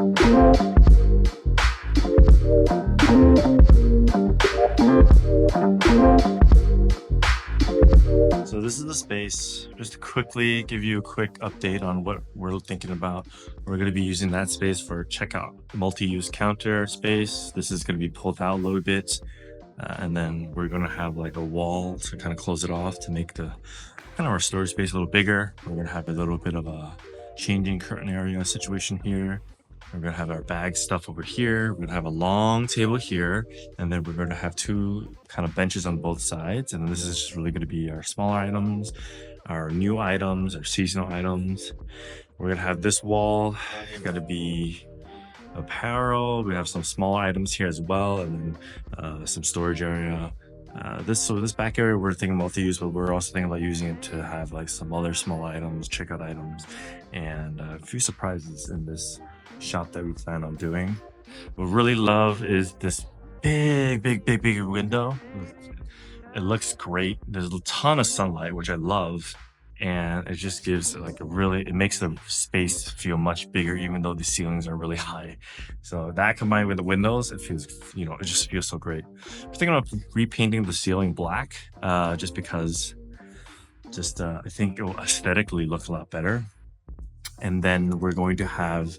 So this is the space. Just to quickly give you a quick update on what we're thinking about. We're going to be using that space for checkout, multi-use counter space. This is going to be pulled out a little bit. And then we're going to have like a wall to kind of close it off to make the kind of our storage space a little bigger. We're going to have a little bit of a changing curtain area situation here. We're going to have our bag stuff over here. We're going to have a long table here. And then we're going to have two kind of benches on both sides. And this is just really going to be our smaller items, our new items, our seasonal items. We're going to have this wall. It's got to be apparel. We have some small items here as well. And then some storage area. This back area, we're thinking multi-use, but we're also thinking about using it to have like some other small items, checkout items, and a few surprises in this shop that we plan on doing. What we really love is this big window. It looks great. There's a ton of sunlight, which I love. And it just gives like it makes the space feel much bigger, even though the ceilings are really high. So that combined with the windows, it feels, it just feels so great. We're thinking of repainting the ceiling black, just because I think it will aesthetically look a lot better. And then we're going to have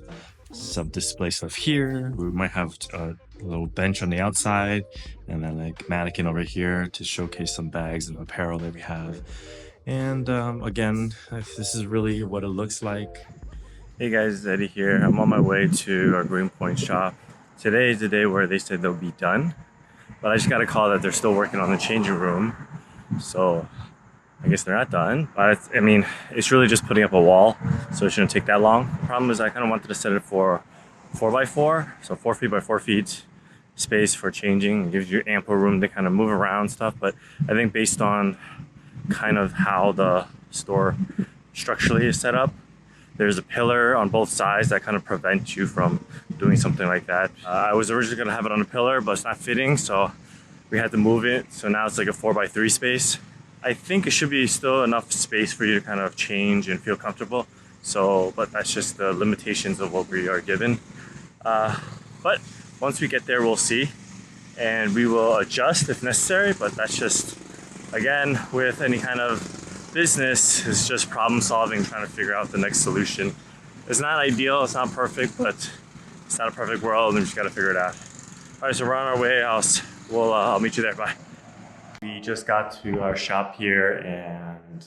some display stuff here. We might have a little bench on the outside and then like mannequin over here to showcase some bags and apparel that we have. And again, this is really what it looks like. Hey guys, Eddie here. I'm on my way to our Greenpoint shop. Today is the day where they said they'll be done, but I just got a call that they're still working on the changing room. So I guess they're not done, but it's really just putting up a wall, so it shouldn't take that long. The problem is I kind of wanted to set it for 4x4, so 4 feet by 4 feet space for changing. It gives you ample room to kind of move around stuff, but I think based on kind of how the store structurally is set up, there's a pillar on both sides that kind of prevents you from doing something like that. I was originally going to have it on a pillar, but it's not fitting, so we had to move it. So now it's like a 4x3 space. I think it should be still enough space for you to kind of change and feel comfortable. But that's just the limitations of what we are given. But once we get there, we'll see. And we will adjust if necessary. But that's just, again, with any kind of business, it's just problem solving, trying to figure out the next solution. It's not ideal, it's not perfect, but it's not a perfect world, and we just got to figure it out. All right, so we're on our way. I'll meet you there. Bye. We just got to our shop here and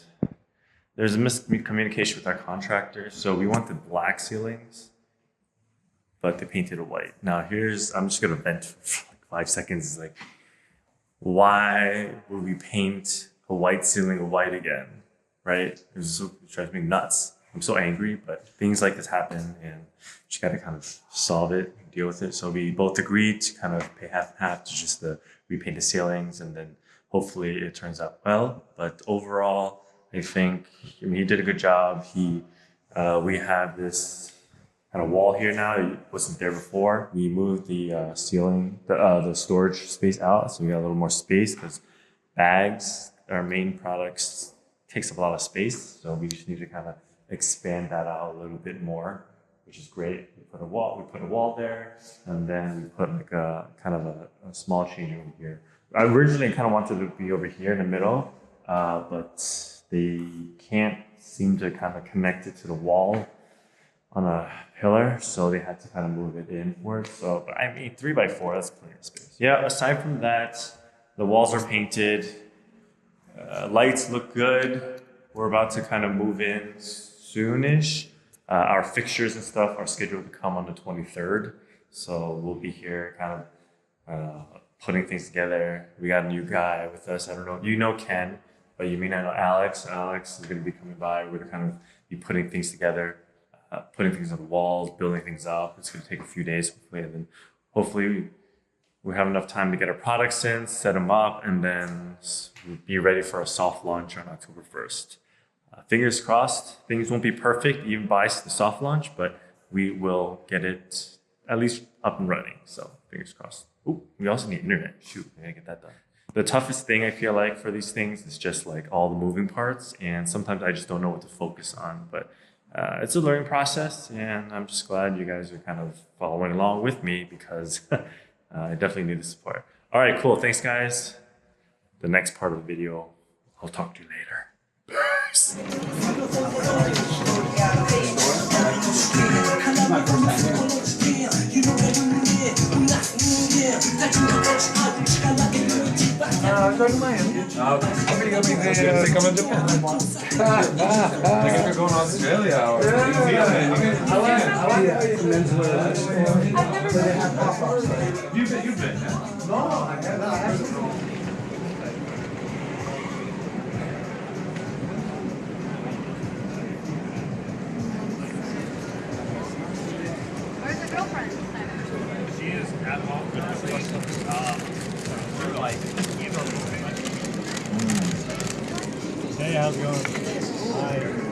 there's a miscommunication with our contractor. So we wanted black ceilings, but they painted it white. Now I'm just going to vent for like 5 seconds. It's like, why would we paint a white ceiling white again, right? It drives me nuts. I'm so angry, but things like this happen and you just got to kind of solve it and deal with it. So we both agreed to kind of pay half and half to just repaint the ceilings, and then hopefully it turns out well. But overall, I think he did a good job. We have this kind of wall here now. It wasn't there before. We moved the ceiling, the storage space out, so we got a little more space because bags, our main products, takes up a lot of space. So we just need to kind of expand that out a little bit more, which is great. We put a wall there, and then we put like a kind of a small changing room here. I originally kind of wanted to be over here in the middle, but they can't seem to kind of connect it to the wall on a pillar, so they had to kind of move it inward. So, but 3x4, that's plenty of space. Yeah, aside from that, the walls are painted. Lights look good. We're about to kind of move in soonish. Our fixtures and stuff are scheduled to come on the 23rd, so we'll be here kind of putting things together. We got a new guy with us. I don't know, you know Ken, but you may not know Alex. Alex is going to be coming by. We're going to kind of be putting things together, putting things on the walls, building things up. It's going to take a few days, hopefully, and then hopefully we have enough time to get our products in, set them up, and then be ready for a soft launch on October 1st. Fingers crossed, things won't be perfect even by the soft launch, but we will get it at least up and running. So fingers crossed. Ooh, we also need internet. Shoot, we gotta get that done. The toughest thing I feel like for these things is just like all the moving parts, and sometimes I just don't know what to focus on. But it's a learning process, and I'm just glad you guys are kind of following along with me because I definitely need the support. All right, cool. Thanks, guys. The next part of the video, I'll talk to you later. Peace. They come in Japan. Like if you're going to Australia or New Zealand, I like how you menswear. You've been, yeah? No, I haven't. Where's the girlfriend? She is at home. Hey, how's it going? Hi.